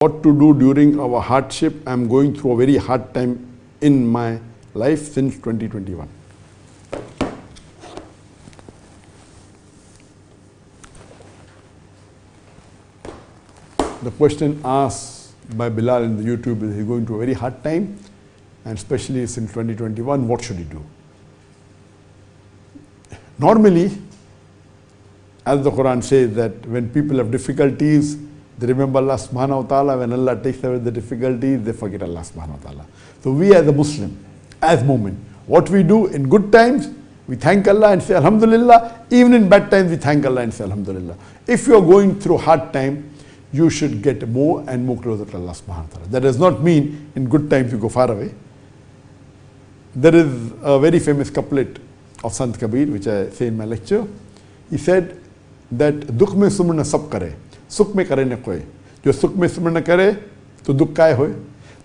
What to do during our hardship. I'm going through a very hard time in my life since 2021. The question asked by Bilal in the YouTube is he's going through a very hard time, and especially since 2021, what should he do? Normally, as the Quran says, that when people have difficulties, they remember Allah subhanahu wa ta'ala. When Allah takes away the difficulties, they forget Allah subhanahu wa ta'ala. So we as a Muslim, as Mu'min, what we do in good times, we thank Allah and say Alhamdulillah. Even in bad times, we thank Allah and say Alhamdulillah. If you are going through hard time, you should get more and more closer to Allah subhanahu wa ta'ala. That does not mean in good times you go far away. There is a very famous couplet of Sant Kabir, which I say in my lecture. He said that dukh mein sumrna sab kare, sukh mein kare na koi. Jo sukh mein sumrna kare, to dukh kya hoy.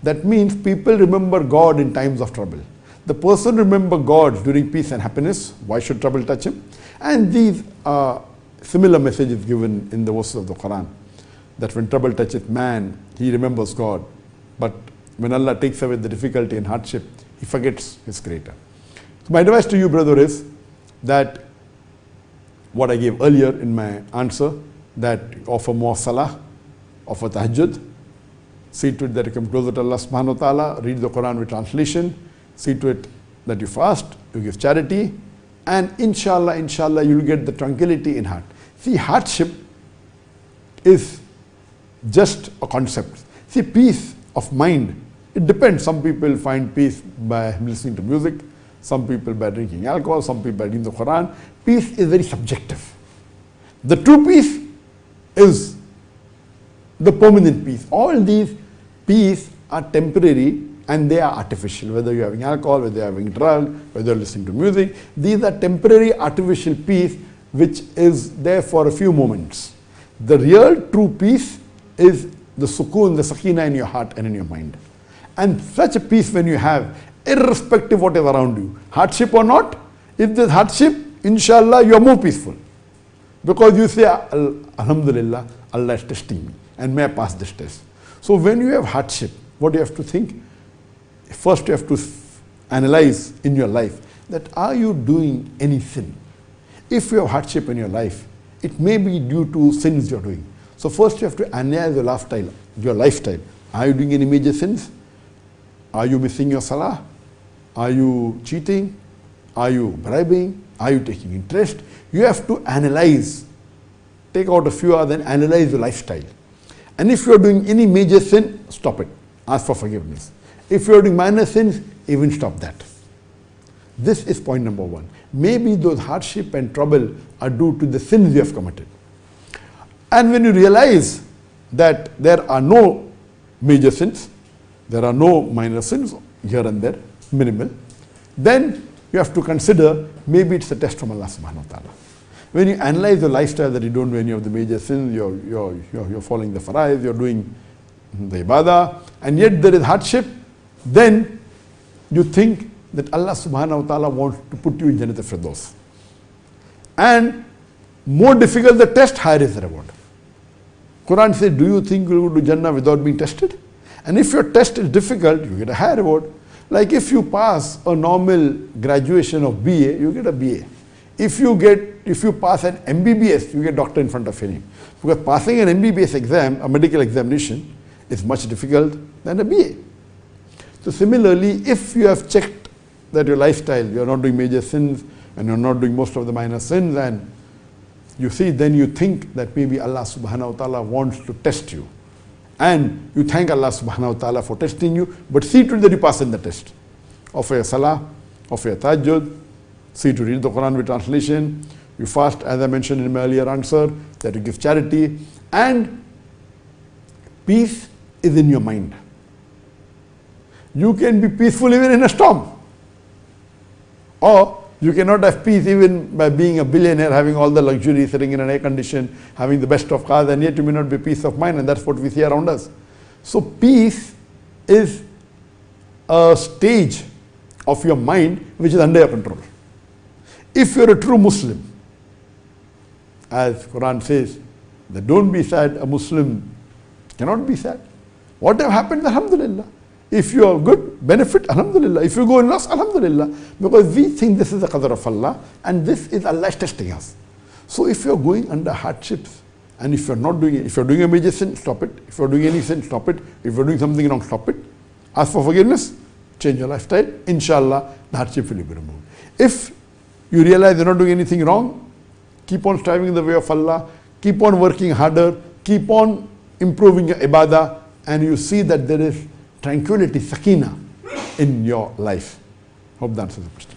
That means people remember God in times of trouble. The person remember God during peace and happiness. Why should trouble touch him? And these are similar messages given in the verses of the Quran. That when trouble touches man, he remembers God. But when Allah takes away the difficulty and hardship, he forgets his Creator. So my advice to you, brother, is that what I gave earlier in my answer, that offer more salah, offer tahajjud, see to it that you come closer to Allah subhanahu wa ta'ala, read the Quran with translation, see to it that you fast, you give charity, and inshallah, you'll get the tranquility in heart. See, hardship is just a concept. See, peace of mind, it depends. Some people find peace by listening to music, some people by drinking alcohol, some people by reading the Quran. Peace is very subjective. The true peace is the permanent peace. All these peace are temporary and they are artificial. Whether you're having alcohol, whether you're having drug, whether you're listening to music, these are temporary artificial peace which is there for a few moments. The real true peace is the sukoon, the sakina in your heart and in your mind. And such a peace when you have, irrespective of what is around you, hardship or not, if there's hardship, inshallah, you are more peaceful. Because you say, Alhamdulillah, Allah is testing me and may I pass this test. So when you have hardship, what do you have to think? First you have to analyze in your life that are you doing any sin? If you have hardship in your life, it may be due to sins you're doing. So first you have to analyze your lifestyle. Are you doing any major sins? Are you missing your salah? Are you cheating? Are you bribing? Are you taking interest? You have to analyze. Take out a few hours and analyze your lifestyle. And if you're doing any major sin, stop it. Ask for forgiveness. If you're doing minor sins, even stop that. This is point number one. Maybe those hardship and trouble are due to the sins you have committed. And when you realize that there are no major sins, there are no minor sins here and there, minimal, then you have to consider maybe it's a test from Allah subhanahu wa ta'ala. When you analyze your lifestyle that you don't do any of the major sins, you're following the faraiz, you're doing the ibadah, and yet there is hardship, then you think that Allah subhanahu wa ta'ala wants to put you in Jannat al-Firdaus. And more difficult the test, higher is the reward. Quran says, do you think you will go to Jannah without being tested? And if your test is difficult, you get a higher reward. Like if you pass a normal graduation of BA, you get a BA. If you pass an MBBS, you get doctor in front of your name. Because passing an MBBS exam, a medical examination, is much difficult than a BA. So similarly, if you have checked that your lifestyle, you're not doing major sins and you're not doing most of the minor sins, and you see, then you think that maybe Allah subhanahu wa ta'ala wants to test you. And you thank Allah subhanahu wa ta'ala for testing you, but see to it that you pass in the test. Offer your salah, offer your tahajjud, see to read the Quran with translation, you fast, as I mentioned in my earlier answer, that you give charity, and peace is in your mind. You can be peaceful even in a storm. Or you cannot have peace even by being a billionaire, having all the luxury, sitting in an air condition, having the best of cars, and yet you may not be peace of mind, and that's what we see around us. So peace is a stage of your mind which is under your control. If you're a true Muslim, as Quran says, that don't be sad, a Muslim cannot be sad. What have happened, alhamdulillah. If you are good, benefit, alhamdulillah. If you go in loss, alhamdulillah. Because we think this is the qadr of Allah, and this is Allah testing us. So if you are going under hardships, and if you are not doing it, if you are doing a major sin, stop it. If you are doing any sin, stop it. If you are doing something wrong, stop it. Ask for forgiveness, change your lifestyle. Inshallah, the hardship will be removed. If you realize you're not doing anything wrong, keep on striving in the way of Allah, keep on working harder, keep on improving your ibadah, and you see that there is tranquility, sakina in your life. Hope that answers the question.